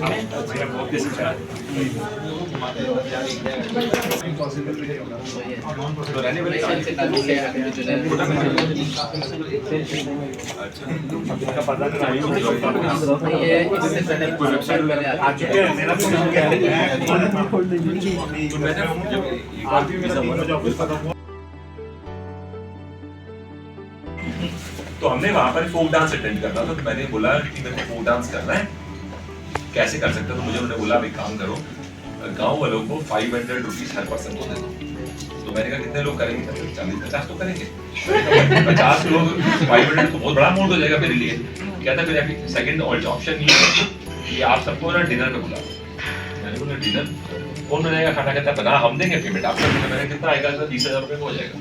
तो रहने वाले तो हमने वहाँ पर फोक डांस अटेंड करना था, तो मैंने बोला कि मेरे को फोक डांस करना है, कैसे कर सकते हो? तो मुझे उन्होंने बोला एक काम करो, गांव वालों को 500 रुपीज हर पर्सन को दे दो। तो मैंने कहा कितने लोग करेंगे? 40-50 तो करेंगे। 50 लोग 500 तो बहुत बड़ा अमाउंट हो जाएगा मेरे लिए। कहता फिर सेकंड ऑप्शन ये है कि आप सबको ना डिनर पे बुलाओ। मैंने बोला डिनर कौन बनाएगा खाना? कहता बना हम देंगे पेमेंट आप सब। मैंने कितना आएगा? 20,000 रुपये हो जाएगा।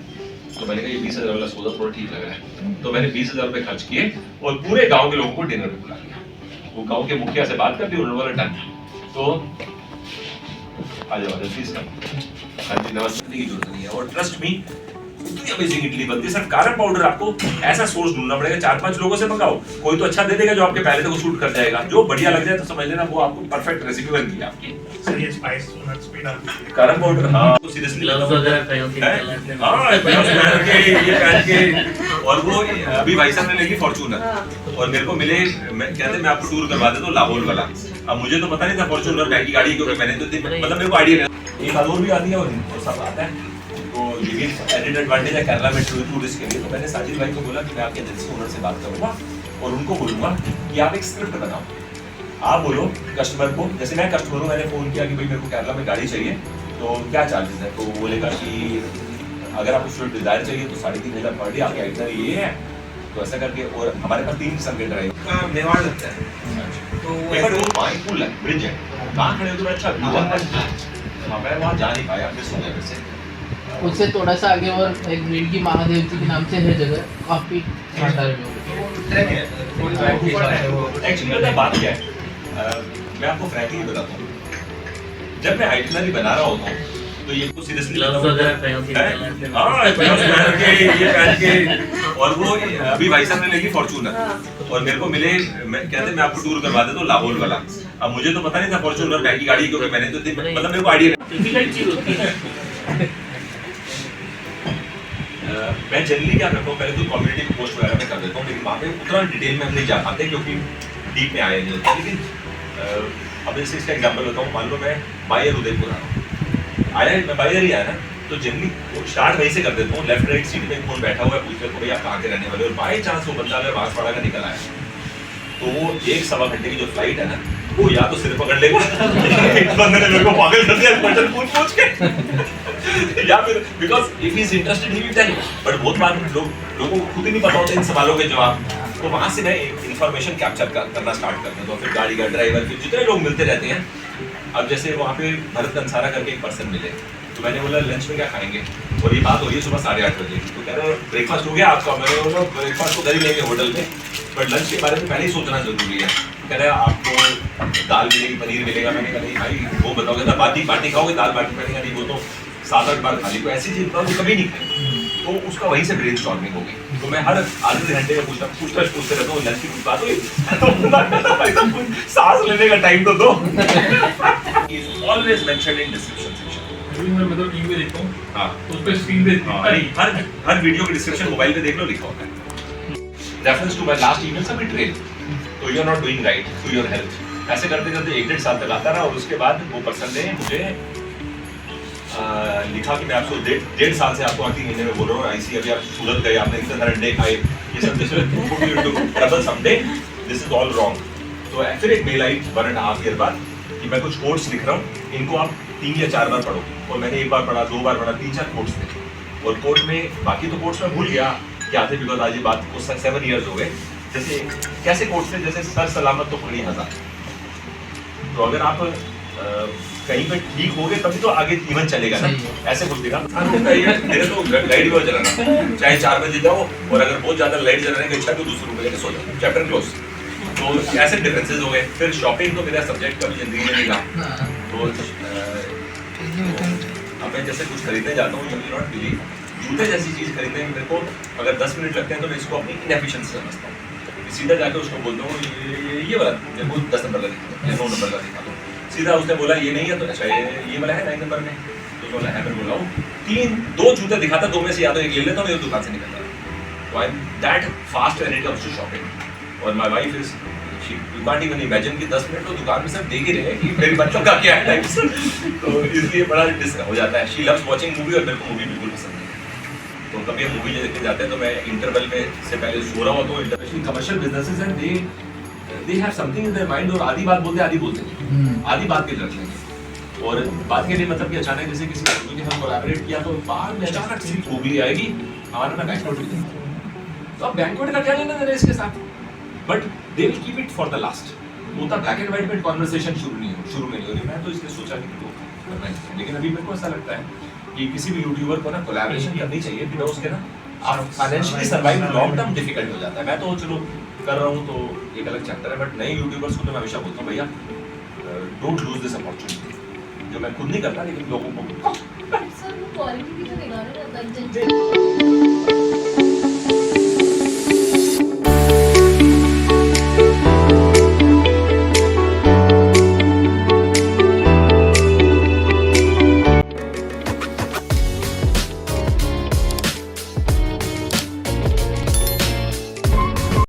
तो मैंने कहा ये 20,000 वाला सौदा थोड़ा ठीक लग रहा है। तो मैंने 20,000 रुपये खर्च किए और पूरे गाँव के लोगों को डिनर पे बुला लिया। वो गाँव के मुखिया से बात कर दी, उन्होंने बोला डन। तो आ जाओ प्लीज कम। हाँ जी, नमस्ते की जरूरत नहीं है। और ट्रस्ट मी इतनी अमेजिंग इडली बनती है। सिर्फ कारण पाउडर आपको ऐसा सोर्स ढूंढना पड़ेगा, 4-5 लोगों से मंगाओ, कोई तो अच्छा दे देगा जो आपके पैलेट को सूट कर जाएगा। जो बढ़िया लग जाए तो समझ लेना वो आपको परफेक्ट रेसिपी बन गई आपकी। सर ये स्पाइस नट्स भी डाल दीजिए, कारण पाउडर। हां तो सीरियसली ग्लव्स वगैरह पहन के, हां ग्लव्स पहन के ये पहन के। और वो अभी भाई साहब ने लेगी फॉर्च्यूनर और मेरे को मिले, मैं कहते मैं आपको टूर करवा देता हूं लाहौर वाला। अब मुझे तो पता नहीं था फॉर्च्यूनर महंगी गाड़ी क्योंकि मैंने तो मतलब मेरे को आईडिया नहीं। एक और भी आती है और सब आता है। तो ये भी एडेड एडवांटेज है केरला में टूरिस्ट के लिए। तो मैंने साजिद भाई को बोला कि मैं आपके एजेंसी ओनर से बात करूंगा और उनको बोलूंगा कि आप एक स्क्रिप्ट बनाओ। आप बोलो कस्टमर को, जैसे मैं कस्टमर हूँ, मैंने फोन किया कि भाई मेरे को केरला में गाड़ी चाहिए तो क्या चार्जेस है? तो वो बोलेगा कि अगर आपको स्विफ्ट डिजायर चाहिए तो 3,500 पर डे, आपके आइटनरी ये है। तो ऐसा करके, और हमारे पास 3 किस्म के ड्राइवर मेवाड़ लगता है। तो पुल है, ब्रिज है, कहाँ खड़े हो तो अच्छा मैं वहाँ जा नहीं पाया अपने सोने में से। उससे थोड़ा सा आगे और एक नीलगी महादेव जी के नाम से है जगह, काफी शानदार है। एक्चुअली पता है बात क्या है, मैं आपको फ्रैंकली बताता हूँ, जब मैं आइटनरी बना रहा होता हूँ तो ये तो सीरियसली ग्लव्स वगैरह पहन के, हां ग्लव्स पहन के ये पहन के। और वो अभी भाई साहब ने लेगी फॉर्च्यूनर और मेरे को मिले, मैं कहते मैं आपको टूर करवा देता हूं लाहौर वाला। अब मुझे तो पता नहीं था फॉर्च्यूनर महंगी गाड़ी क्योंकि मैंने तो मतलब मेरे को आईडिया नहीं। चीज होती है। मैं जनरली क्या करता हूँ, पहले तो कम्युनिटी पोस्ट वगैरह में कर देता हूँ, लेकिन वहाँ पे उतना डिटेल में हम नहीं जा पाते क्योंकि डीप में आए नहीं होते। लेकिन अब जैसे इसका एग्जांपल होता हूँ, मान लो मैं बायर उदयपुर आया, मैं बायर ही आया ना, तो जनरली स्टार्ट वहीं से कर देता हूँ। लेफ्ट राइट सीट में कौन बैठा हुआ है पूछते हो भाई आप कहाँ के रहने वाले, और बाई चांस वो बंदा अगर बांसवाड़ा का निकल आया तो वो 1-1.25 घंटे की जो फ्लाइट है ना, वो या तो सिर पकड़ लेगा एक बंदे ने मेरे को पागल कर दिया क्वेश्चन पूछ के, या फिर because if he is interested he will tell. But बहुत बार लोगों को खुद ही नहीं पता होता इन सवालों के जवाब, तो वहां से मैं इंफॉर्मेशन कैप्चर करना स्टार्ट कर देता हूँ। फिर गाड़ी का ड्राइवर, फिर जितने लोग मिलते रहते हैं। अब जैसे वहाँ पे भरत कंसारा करके एक पर्सन मिले, तो मैंने बोला लंच में क्या खाएंगे, और ये बात हो रही है सुबह 8:30 बजे। तो कह रहे ब्रेकफास्ट हो गया आपका? मैंने बोला ब्रेकफास्ट तो कर ही लेंगे होटल में, बट लंच के बारे में पहले ही सोचना जरूरी है। कह रहे आपको दाल मिलेगी, पनीर मिलेगा। मैंने कहा नहीं भाई वो बताओगे, दाल बाटी खाओगे? दाल बाटी मैंने कहा नहीं, वो तो 7-8 बार खा ली, तो ऐसी चीज बताओ कभी नहीं खाई। तो उसका वहीं से ब्रेनस्टॉर्मिंग हो गई। तो मैं हर आधे घंटे में पूछते रहता हूँ लंच की कुछ बात हुई तो सांस लेने का टाइम तो दो। Always mention in description section. मैं मतलब टीवी में देखता हूँ, हाँ तो उस पे स्क्रीन पे हर वीडियो के डिस्क्रिप्शन मोबाइल पे देख लो, लिखा होता है reference to my last email submit trail, तो you are not doing right to your health. ऐसे करते करते 1-1.5 साल तक आता रहा, और उसके बाद वो पर्सन ने मुझे लिखा कि मैं आपको 1.5 साल से आपको 8 महीने में बोल रहा हूँ, ऐसी अभी आप सूरत गए, आपने इतने सारे अंडे खाए, ये सब trouble someday, this is all wrong. तो फिर एक मेल आई 1.5 ईयर बाद कि मैं कुछ कोट्स लिख रहा हूँ, इनको आप 3 या 4 बार पढ़ो। और मैंने 1 बार पढ़ा, 2 बार पढ़ा, 3-4 कोट्स थे। और कोट में बाकी तो कोट्स में भूल गया क्या थे, बिकॉज आज ये बात को 7 ईयर्स हो गए। जैसे कैसे कोट्स थे, जैसे सर सलामत तो खड़ी हजार। तो अगर आप कहीं पे ठीक हो गए तभी तो आगे जीवन चलेगा ना, ऐसे कुछ दिखा मेरे तो लाइट भी जलाना, चाहे 4 बजे जाओ, और अगर बहुत ज्यादा लाइट जलाने की इच्छा तो दूसरे रूम में जाके सो जाओ, चैप्टर क्लोज। तो ऐसे डिफरेंसेस हो गए। फिर शॉपिंग तो मेरा सब्जेक्ट कभी जिंदगी में नहीं रहा। तो अब मैं जैसे कुछ खरीदने जाता हूँ, यू विल नॉट बिलीव, जूते जैसी चीज खरीदने में मेरे को अगर 10 मिनट लगते हैं तो मैं इसको अपनी इनएफिशिएंसी समझता हूँ। सीधा जाके उसको बोलता हूँ ये वाला मेरे को 10 नंबर का दिखा दो या 9 नंबर का दिखा दो। सीधा उसने बोला ये नहीं है तो अच्छा ये वाला है 9 नंबर में, तो बोला है, मैं बोला हूँ 2 जूते दिखाता, 2 में से या तो एक ले लेता हूँ, ये दुकान से निकलता है। तो I am that fast when it comes to shopping. और my wife is you can't even imagine कि 10 मिनट तो दुकान में सब देख ही रहे हैं कि मेरे बच्चों का क्या है टाइप्स। तो इसलिए बड़ा डिस्क हो जाता है। शी लव्स वाचिंग मूवी और मेरे को मूवी बिल्कुल पसंद नहीं है। तो कभी हम मूवी देखने जाते हैं तो मैं इंटरवल में से पहले सो रहा होता हूँ। इंटरनेशनल कमर्शियल बिजनेसेस हैं, they have something in their mind, और आधी बात बोलते हैं आधी बोलते नहीं, आधी बात के रख लेंगे। और बात के लिए मतलब कि अचानक जैसे किसी मूवी के साथ कोलैबोरेट किया तो बाद में अचानक से खूबी आएगी हमारा ना बैंकवेट भी, तो अब बैंकवेट का क्या लेना देना इसके साथ, but they will keep it for the last. होता ब्लैक एंड व्हाइट में कन्वर्सेशन शुरू में नहीं हो रही। मैं तो इसलिए सोचा कि वो करना है, लेकिन अभी मेरे को ऐसा लगता है कि किसी भी यूट्यूबर को ना कोलैबोरेशन करनी चाहिए, बिना उसके ना आप financially survive long term difficult हो जाता है। मैं तो चलो कर रहा हूँ तो एक अलग चैप्टर है, बट नए यूट्यूबर्स को तो मैं हमेशा बोलता हूँ भैया डोंट लूज दिस अपॉर्चुनिटी, जो मैं खुद नहीं करता लेकिन लोगों को सर वो क्वालिटी भी तो निकालना रहता है।